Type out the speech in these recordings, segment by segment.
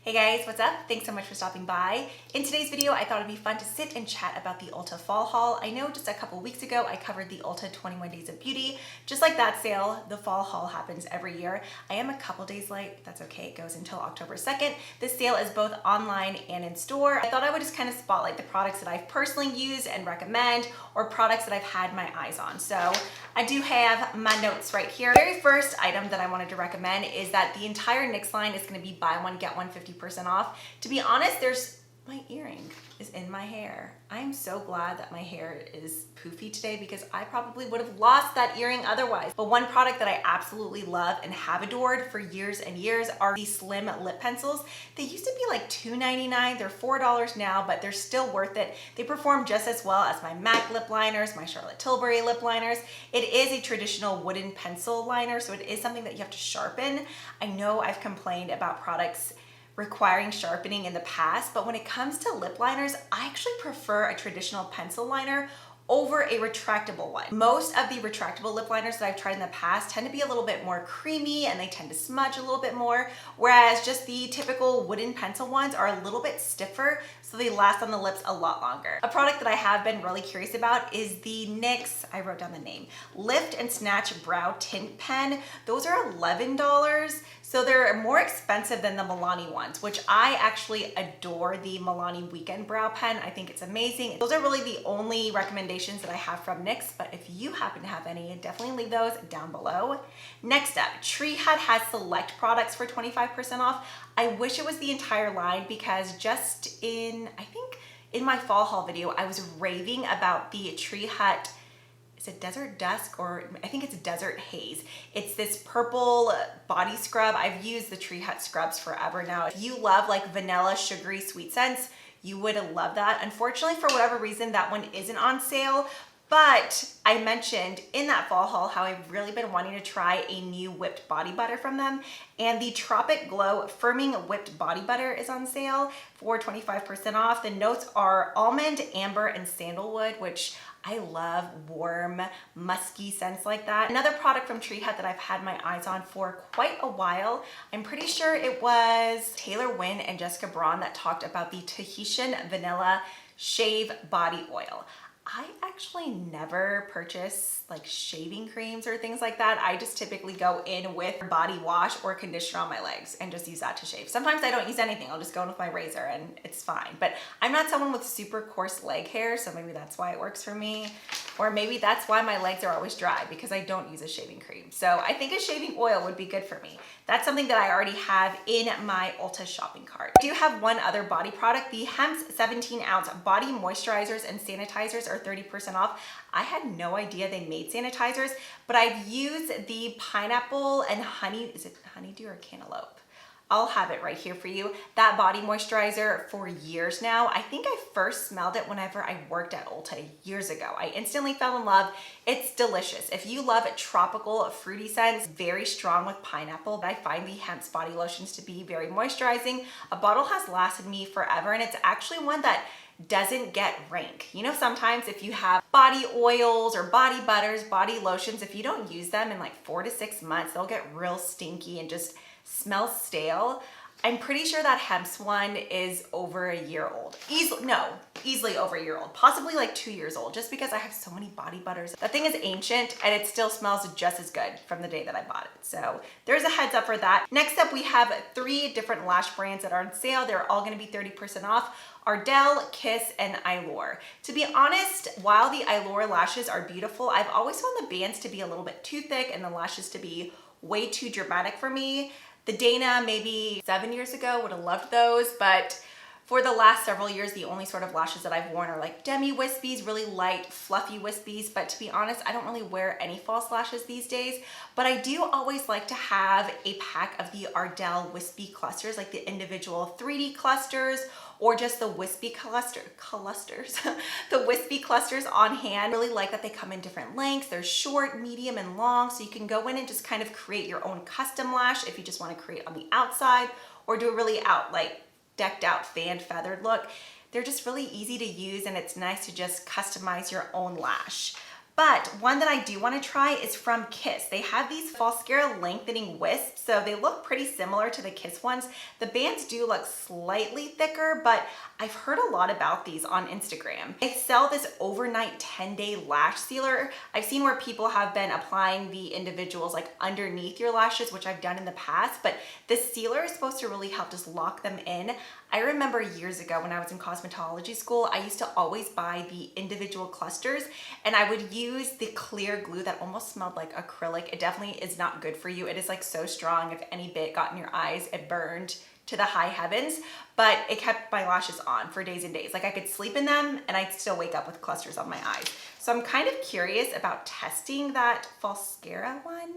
Hey guys, what's up? Thanks so much for stopping by. In today's video, I thought it'd be fun to sit and chat about the Ulta Fall haul. I know just a couple weeks ago, I covered the Ulta 21 Days of Beauty. Just like that sale, the fall haul happens every year. I am a couple days late, that's okay, it goes until October 2nd. This sale is both online and in store. I thought I would just kind of spotlight the products that I've personally used and recommend, or products that I've had my eyes on. So I do have my notes right here. The very first item that I wanted to recommend is that the entire NYX line is gonna be buy one, get one 50% off. To be honest, my earring is in my hair. I am so glad that my hair is poofy today because I probably would have lost that earring otherwise. But one product that I absolutely love and have adored for years and years are these slim lip pencils. They used to be like $2.99, they're $4 now, but they're still worth it. They perform just as well as my MAC lip liners, my Charlotte Tilbury lip liners. It is a traditional wooden pencil liner, so it is something that you have to sharpen. I know I've complained about products requiring sharpening in the past, but when it comes to lip liners, I actually prefer a traditional pencil liner over a retractable one. Most of the retractable lip liners that I've tried in the past tend to be a little bit more creamy and they tend to smudge a little bit more, whereas just the typical wooden pencil ones are a little bit stiffer, so they last on the lips a lot longer. A product that I have been really curious about is the NYX, I wrote down the name, Lift and Snatch Brow Tint Pen. Those are $11. So they're more expensive than the Milani ones, which I actually adore the Milani Weekend Brow Pen. I think it's amazing. Those are really the only recommendations that I have from NYX, but if you happen to have any, definitely leave those down below. Next up, Tree Hut has select products for 25% off. I wish it was the entire line because just I think in my fall haul video, I was raving about the Tree Hut, is it Desert Dusk, or I think it's Desert Haze. It's this purple body scrub. I've used the Tree Hut scrubs forever now. If you love like vanilla sugary sweet scents, you would love that. Unfortunately, for whatever reason, that one isn't on sale. But I mentioned in that fall haul how I've really been wanting to try a new whipped body butter from them. And the Tropic Glow Firming Whipped Body Butter is on sale for 25% off. The notes are almond, amber, and sandalwood, which I love warm, musky scents like that. Another product from Tree Hut that I've had my eyes on for quite a while, I'm pretty sure it was Taylor Wynn and Jessica Braun that talked about the Tahitian Vanilla Shave Body Oil. I actually never purchase like shaving creams or things like that. I just typically go in with body wash or conditioner on my legs and just use that to shave. Sometimes I don't use anything. I'll just go in with my razor and it's fine. But I'm not someone with super coarse leg hair, so maybe that's why it works for me. Or maybe that's why my legs are always dry, because I don't use a shaving cream. So I think a shaving oil would be good for me. That's something that I already have in my Ulta shopping cart. I do have one other body product. The Hempz 17-ounce body moisturizers and sanitizers are 30% off. I had no idea they made sanitizers, but I've used the pineapple and honey, is it honeydew or cantaloupe? I'll have it right here for you. That body moisturizer for years now. I think I first smelled it whenever I worked at Ulta years ago. I instantly fell in love. It's delicious. If you love tropical fruity scents, very strong with pineapple, I find the Hempz body lotions to be very moisturizing. A bottle has lasted me forever, and it's actually one that doesn't get rank. You know, sometimes if you have body oils or body butters, body lotions, if you don't use them in like 4 to 6 months, they'll get real stinky and just smell stale. I'm pretty sure that Hempz one is over a year old. Easily over a year old, possibly like 2 years old, just because I have so many body butters. That thing is ancient and it still smells just as good from the day that I bought it. So there's a heads up for that. Next up, we have 3 different lash brands that are on sale. They're all gonna be 30% off. Ardell, Kiss, and Eylure. To be honest, while the Eylure lashes are beautiful, I've always found the bands to be a little bit too thick and the lashes to be way too dramatic for me. The Dana, maybe 7 years ago, would have loved those, but for the last several years, the only sort of lashes that I've worn are like demi wispies, really light, fluffy wispies. But to be honest, I don't really wear any false lashes these days. But I do always like to have a pack of the Ardell wispy clusters, like the individual 3D clusters, or just the wispy clusters, the wispy clusters on hand. I really like that they come in different lengths. They're short, medium, and long, so you can go in and just kind of create your own custom lash if you just want to create on the outside, or do a really decked out fan feathered look. They're just really easy to use, and it's nice to just customize your own lash. But one that I do want to try is from Kiss. They have these Foscara lengthening wisps, so they look pretty similar to the Kiss ones. The bands do look slightly thicker, but I've heard a lot about these on Instagram. They sell this overnight 10-day lash sealer. I've seen where people have been applying the individuals like underneath your lashes, which I've done in the past, but the sealer is supposed to really help just lock them in. I remember years ago when I was in cosmetology school, I used to always buy the individual clusters, and I would use the clear glue that almost smelled like acrylic. It definitely is not good for you. It is like so strong. If any bit got in your eyes, it burned to the high heavens, but it kept my lashes on for days and days. Like I could sleep in them and I'd still wake up with clusters on my eyes. So I'm kind of curious about testing that Falscara one.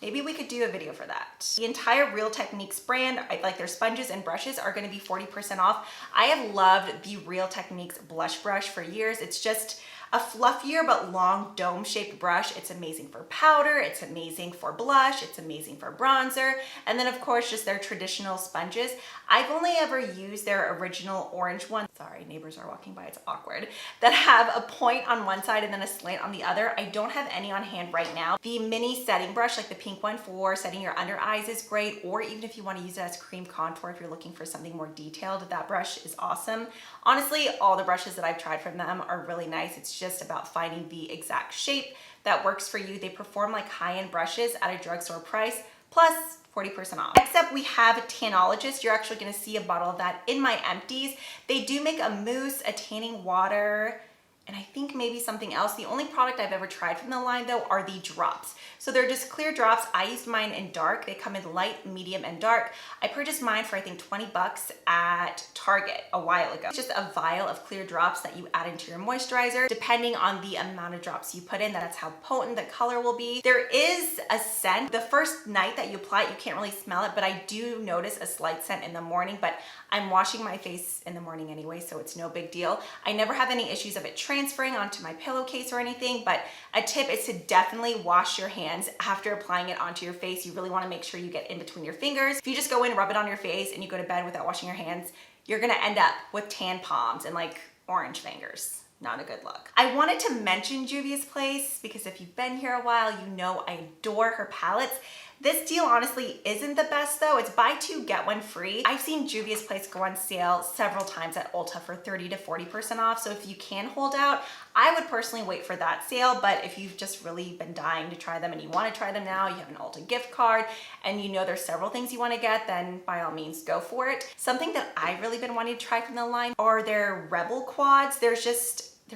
Maybe we could do a video for that. The entire Real Techniques brand, like their sponges and brushes, are gonna be 40% off. I have loved the Real Techniques blush brush for years. It's just a fluffier but long dome-shaped brush. It's amazing for powder, it's amazing for blush, it's amazing for bronzer, and then of course just their traditional sponges. I've only ever used their original orange one. Sorry, neighbors are walking by, it's awkward. That have a point on one side and then a slant on the other. I don't have any on hand right now. The mini setting brush, like the pink one for setting your under eyes, is great, or even if you want to use it as cream contour, if you're looking for something more detailed, that brush is awesome. Honestly, all the brushes that I've tried from them are really nice. It's just about finding the exact shape that works for you. They perform like high-end brushes at a drugstore price, plus 40% off. Next up, we have Tanologist. You're actually gonna see a bottle of that in my empties. They do make a mousse, a tanning water, and I think maybe something else. The only product I've ever tried from the line though are the drops. So they're just clear drops. I used mine in dark. They come in light, medium, and dark. I purchased mine for I think 20 bucks at Target a while ago. It's just a vial of clear drops that you add into your moisturizer. Depending on the amount of drops you put in, that's how potent the color will be. There is a scent. The first night that you apply it, you can't really smell it, but I do notice a slight scent in the morning, but I'm washing my face in the morning anyway, so it's no big deal. I never have any issues of it transferring onto my pillowcase or anything, but a tip is to definitely wash your hands after applying it onto your face. You really wanna make sure you get in between your fingers. If you just go in, rub it on your face, and you go to bed without washing your hands, you're gonna end up with tan palms and like orange fingers. Not a good look. I wanted to mention Juvia's place because if you've been here a while, you know I adore her palettes. This deal honestly isn't the best though. It's buy two, get one free. I've seen Juvia's place go on sale several times at Ulta for 30 to 40% off. So if you can hold out, I would personally wait for that sale. But if you've just really been dying to try them and you want to try them now, you have an Ulta gift card and you know there's several things you want to get, then by all means go for it. Something that I've really been wanting to try from the line are their Rebel quads. There's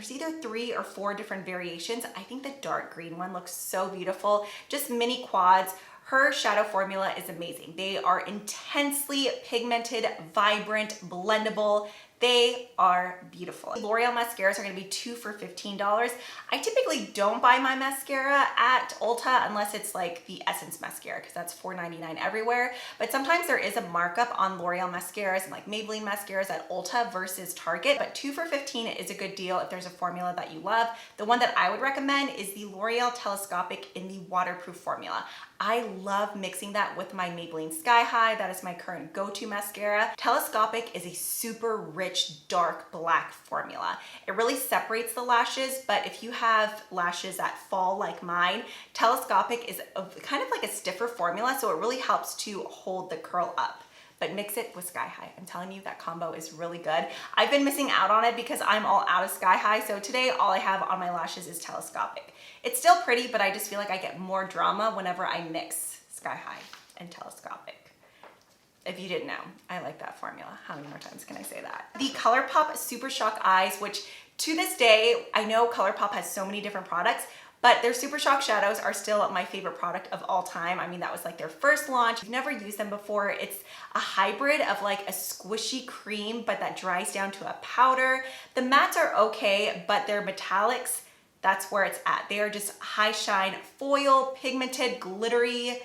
either 3 or 4 different variations. I think the dark green one looks so beautiful. Just mini quads. Her shadow formula is amazing. They are intensely pigmented, vibrant, blendable. They are beautiful. L'Oreal mascaras are gonna be 2 for $15. I typically don't buy my mascara at Ulta unless it's like the Essence mascara because that's $4.99 everywhere. But sometimes there is a markup on L'Oreal mascaras and like Maybelline mascaras at Ulta versus Target. But 2 for $15 is a good deal if there's a formula that you love. The one that I would recommend is the L'Oreal Telescopic in the waterproof formula. I love mixing that with my Maybelline Sky High. That is my current go-to mascara. Telescopic is a super rich, dark black formula. It really separates the lashes, but if you have lashes that fall like mine, Telescopic is kind of like a stiffer formula, so it really helps to hold the curl up. But mix it with Sky High. I'm telling you, that combo is really good. I've been missing out on it because I'm all out of Sky High, so today all I have on my lashes is Telescopic. It's still pretty, but I just feel like I get more drama whenever I mix Sky High and Telescopic. If you didn't know, I like that formula. How many more times can I say that? The Colourpop Super Shock Eyes, which to this day, I know Colourpop has so many different products, but their Super Shock shadows are still my favorite product of all time. I mean, that was like their first launch. I've never used them before. It's a hybrid of like a squishy cream, but that dries down to a powder. The mattes are okay, but their metallics, that's where it's at. They are just high shine, foil, pigmented, glittery.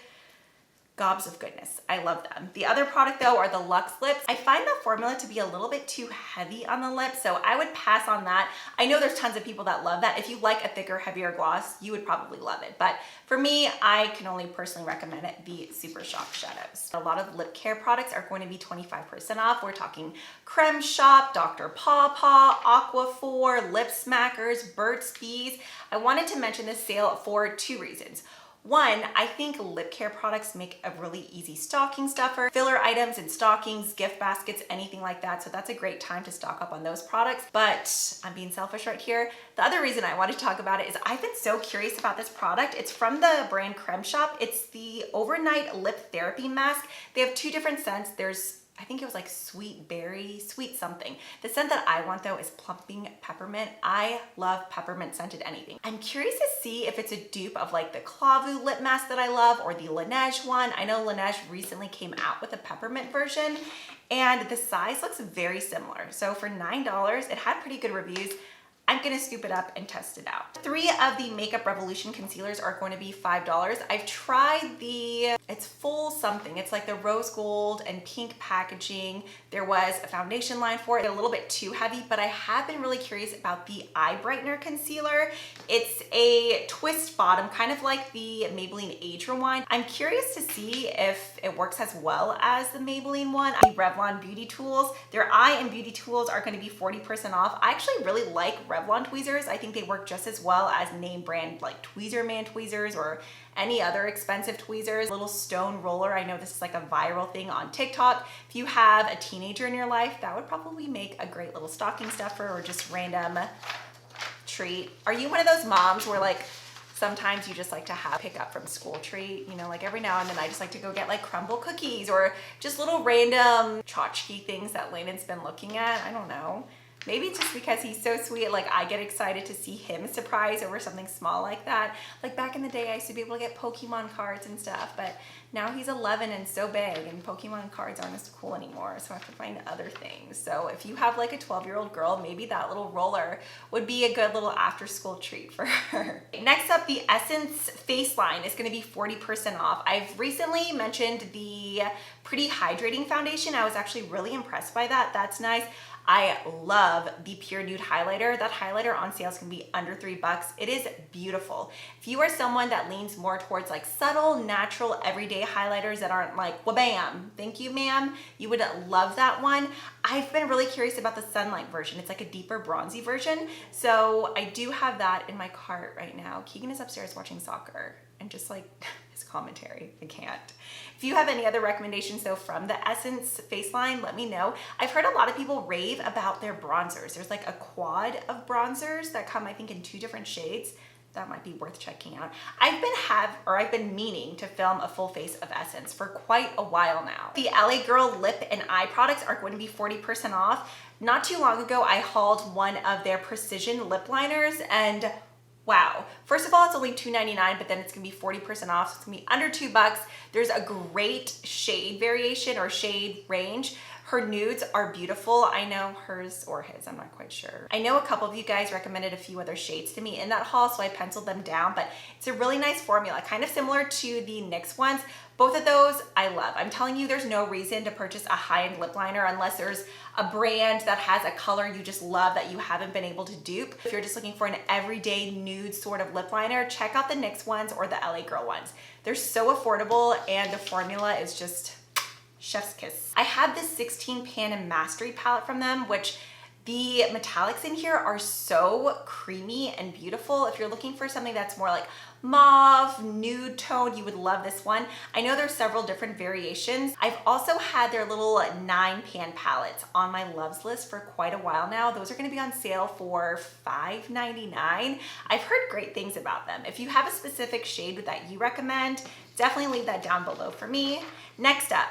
Gobs of goodness. I love them. The other product though are the Luxe Lips. I find the formula to be a little bit too heavy on the lips, so I would pass on that. I know there's tons of people that love that. If you like a thicker, heavier gloss, you would probably love it. But for me, I can only personally recommend it, the Super Shock Shadows. A lot of lip care products are going to be 25% off. We're talking Creme Shop, Dr. Pawpaw, Aquaphor, Lip Smackers, Burt's Bees. I wanted to mention this sale for two reasons. One, I think lip care products make a really easy stocking stuffer. Filler items in stockings, gift baskets, anything like that. So that's a great time to stock up on those products. But I'm being selfish right here. The other reason I want to talk about it is I've been so curious about this product. It's from the brand Creme Shop. It's the Overnight Lip Therapy Mask. They have two different scents. I think it was like sweet berry, sweet something. The scent that I want though is plumping peppermint. I love peppermint scented anything. I'm curious to see if it's a dupe of like the Clavu lip mask that I love or the Laneige one. I know Laneige recently came out with a peppermint version and the size looks very similar. So for $9, it had pretty good reviews. I'm gonna scoop it up and test it out. 3 of the Makeup Revolution concealers are going to be $5. I've tried it's full something. It's like the rose gold and pink packaging. There was a foundation line for it, a little bit too heavy, but I have been really curious about the Eye Brightener Concealer. It's a twist bottom, kind of like the Maybelline Age Rewind. I'm curious to see if it works as well as the Maybelline one. The Revlon Beauty Tools, their eye and beauty tools are gonna be 40% off. I actually really like Revlon tweezers. I think they work just as well as name brand like Tweezer Man tweezers or any other expensive tweezers. Little stone roller, I know this is like a viral thing on TikTok. If you have a teenager in your life, that would probably make a great little stocking stuffer or just random treat. Are you one of those moms where like sometimes you just like to have pick up from school treat, you know, like every now and then I just like to go get like crumble cookies or just little random tchotchke things that Layden's been looking at. I don't know. Maybe just because he's so sweet, like I get excited to see him surprised over something small like that. Like back in the day, I used to be able to get Pokemon cards and stuff, but now he's 11 and so big and Pokemon cards aren't as cool anymore, so I have to find other things. So if you have like a 12-year-old girl, maybe that little roller would be a good little after-school treat for her. Next up, the Essence Face Line is gonna be 40% off. I've recently mentioned the Pretty Hydrating Foundation. I was actually really impressed by that. That's nice. I love the Pure Nude highlighter. That highlighter on sale is gonna be under $3. It is beautiful. If you are someone that leans more towards like subtle, natural, everyday highlighters that aren't like, wha-bam, thank you ma'am, you would love that one. I've been really curious about the Sunlight version. It's like a deeper bronzy version. So I do have that in my cart right now. Keegan is upstairs watching soccer and just like his commentary, I can't. If you have any other recommendations though from the Essence Face Line, let me know. I've heard a lot of people rave about their bronzers. There's like a quad of bronzers that come, I think, in 2 different shades. That might be worth checking out. I've been meaning to film a full face of Essence for quite a while now. The LA Girl lip and eye products are going to be 40% off. Not too long ago, I hauled one of their precision lip liners and wow. First of all, it's only $2.99, but then it's gonna be 40% off, so it's gonna be under $2. There's a great shade variation or shade range. Her nudes are beautiful. I know hers or his, I'm not quite sure. I know a couple of you guys recommended a few other shades to me in that haul, so I penciled them down, but it's a really nice formula, kind of similar to the NYX ones. Both of those I love. I'm telling you, there's no reason to purchase a high-end lip liner unless there's a brand that has a color you just love that you haven't been able to dupe. If you're just looking for an everyday nude sort of lip liner, check out the NYX ones or the LA Girl ones. They're so affordable and the formula is just chef's kiss. I have this 16 Pan and Mastery palette from them, which the metallics in here are so creamy and beautiful. If you're looking for something that's more like mauve, nude tone, you would love this one. I know there's several different variations. I've also had their little 9 pan palettes on my loves list for quite a while now. Those are gonna be on sale for $5.99. I've heard great things about them. If you have a specific shade that you recommend, definitely leave that down below for me. Next up,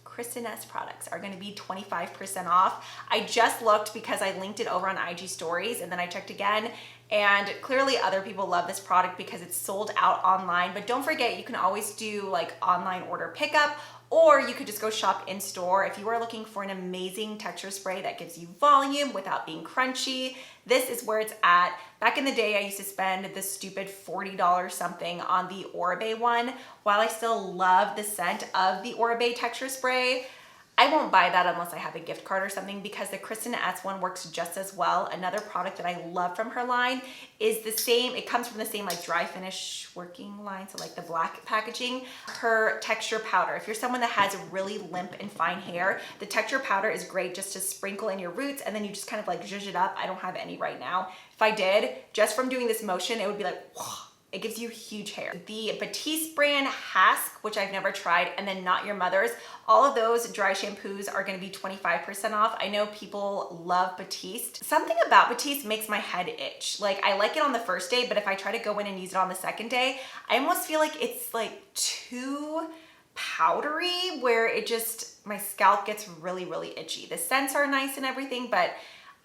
Kristin products are gonna be 25% off. I just looked because I linked it over on IG stories and then I checked again, and clearly other people love this product because it's sold out online, but don't forget you can always do like online order pickup, or you could just go shop in store. If you are looking for an amazing texture spray that gives you volume without being crunchy, this is where it's at. Back in the day, I used to spend this stupid $40 something on the Oribe one. While I still love the scent of the Oribe texture spray, I won't buy that unless I have a gift card or something, because the Kristin one works just as well. Another product that I love from her line is the same, it comes from the same like dry finish working line, so like the black packaging. Her texture powder, if you're someone that has really limp and fine hair, the texture powder is great just to sprinkle in your roots, and then you just kind of like zhuzh it up. I don't have any right now. If I did, just from doing this motion, it would be like, whoa. It gives you huge hair. The Batiste brand Hask, which I've never tried, and then Not Your Mother's, all of those dry shampoos are gonna be 25% off. I know people love Batiste. Something about Batiste makes my head itch. Like, I like it on the first day, but if I try to go in and use it on the second day, I almost feel like it's like too powdery, where it just, my scalp gets really, really itchy. The scents are nice and everything, but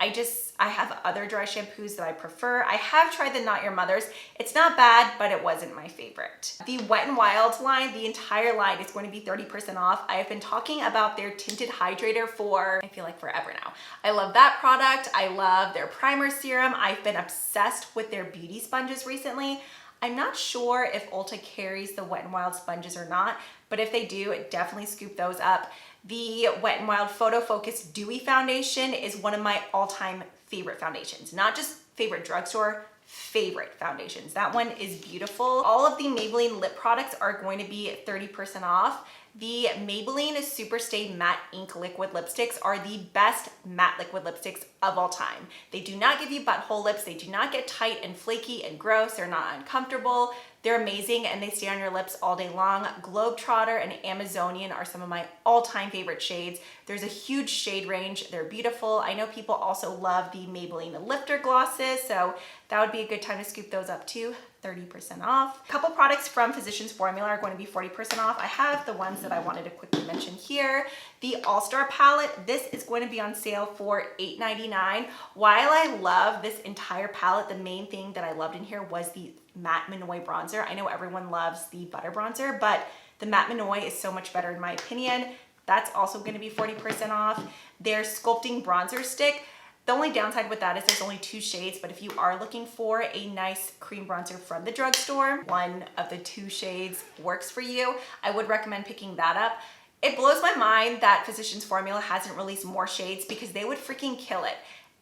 I have other dry shampoos that I prefer. I have tried the Not Your Mother's. It's not bad, but it wasn't my favorite. The Wet n Wild line, the entire line is going to be 30% off. I have been talking about their tinted hydrator for, I feel like forever now. I love that product. I love their primer serum. I've been obsessed with their beauty sponges recently. I'm not sure if Ulta carries the Wet n Wild sponges or not, but if they do, definitely scoop those up. The Wet n Wild Photo Focus Dewy Foundation is one of my all-time favorite foundations. Not just favorite drugstore, favorite foundations. That one is beautiful. All of the Maybelline lip products are going to be 30% off. The Maybelline Super Stay Matte Ink Liquid Lipsticks are the best matte liquid lipsticks of all time. They do not give you butthole lips. They do not get tight and flaky and gross. They're not uncomfortable. They're amazing and they stay on your lips all day long. Globetrotter and Amazonian are some of my all-time favorite shades. There's a huge shade range. They're beautiful. I know people also love the Maybelline Lifter glosses, so that would be a good time to scoop those up too. 30% off. A couple products from Physicians Formula are going to be 40% off. I have the ones that I wanted to quickly mention here. The All-Star palette, this is going to be on sale for $8.99. While I love this entire palette, the main thing that I loved in here was the Matte Minoy bronzer. I know everyone loves the butter bronzer, but the Matte Minoy is so much better in my opinion. That's also going to be 40% off. Their Sculpting Bronzer Stick, the only downside with that is there's only 2 shades, but if you are looking for a nice cream bronzer from the drugstore, one of the 2 shades works for you, I would recommend picking that up. It blows my mind that Physicians Formula hasn't released more shades, because they would freaking kill it.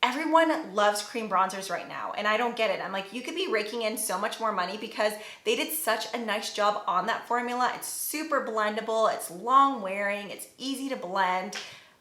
Everyone loves cream bronzers right now, and I don't get it. I'm like, you could be raking in so much more money, because they did such a nice job on that formula. It's super blendable, it's long wearing, it's easy to blend,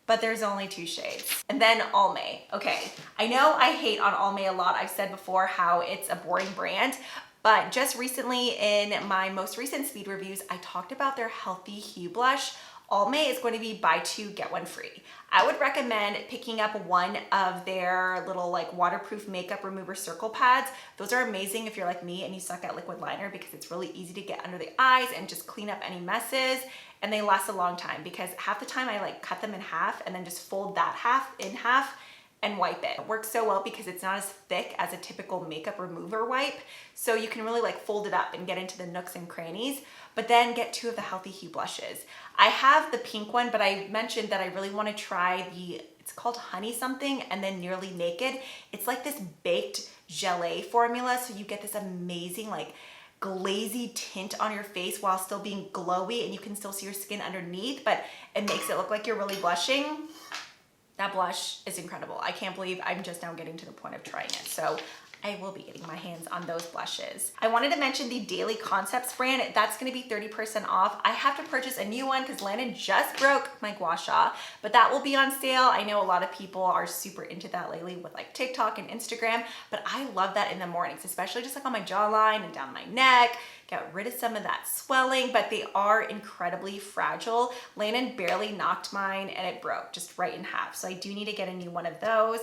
but there's only 2 shades. And then Almay. Okay, I know I hate on Almay a lot. I've said before how it's a boring brand, but just recently in my most recent speed reviews, I talked about their Healthy Hue Blush. Almay is going to be buy 2, get 1 free. I would recommend picking up one of their little like waterproof makeup remover circle pads. Those are amazing if you're like me and you suck at liquid liner, because it's really easy to get under the eyes and just clean up any messes. And they last a long time, because half the time I like cut them in half and then just fold that half in half and wipe it. It works so well because it's not as thick as a typical makeup remover wipe. So you can really like fold it up and get into the nooks and crannies, but then get 2 of the Healthy Hue blushes. I have the pink one, but I mentioned that I really want to try the, it's called Honey something, and then Nearly Naked. It's like this baked gelée formula. So you get this amazing like glazy tint on your face while still being glowy, and you can still see your skin underneath, but it makes it look like you're really blushing. That blush is incredible. I can't believe I'm just now getting to the point of trying it. So I will be getting my hands on those blushes. I wanted to mention the Daily Concepts brand. That's gonna be 30% off. I have to purchase a new one because Landon just broke my gua sha, but that will be on sale. I know a lot of people are super into that lately with like TikTok and Instagram, but I love that in the mornings, especially just like on my jawline and down my neck. Get rid of some of that swelling, but they are incredibly fragile. Landon barely knocked mine and it broke just right in half. So I do need to get a new one of those.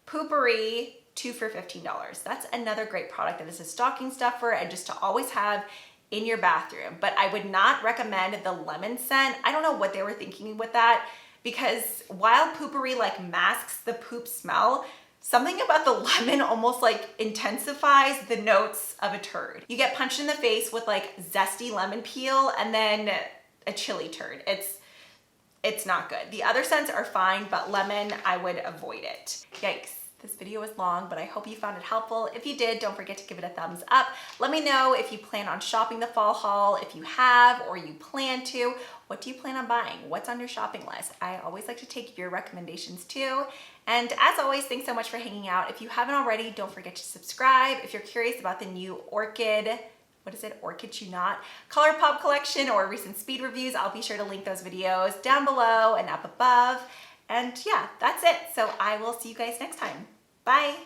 Poopery, 2 for $15. That's another great product that is a stocking stuffer and just to always have in your bathroom. But I would not recommend the lemon scent. I don't know what they were thinking with that, because while Poopery like masks the poop smell, something about the lemon almost like intensifies the notes of a turd. You get punched in the face with like zesty lemon peel and then a chili turd. It's not good. The other scents are fine, but lemon, I would avoid it. Yikes. This video was long, but I hope you found it helpful. If you did, don't forget to give it a thumbs up. Let me know if you plan on shopping the fall haul, if you have or you plan to. What do you plan on buying? What's on your shopping list? I always like to take your recommendations too. And as always, thanks so much for hanging out. If you haven't already, don't forget to subscribe. If you're curious about the new Orchid, what is it? Orchid You Not Colourpop collection or recent speed reviews, I'll be sure to link those videos down below and up above. And yeah, that's it. So I will see you guys next time. Bye.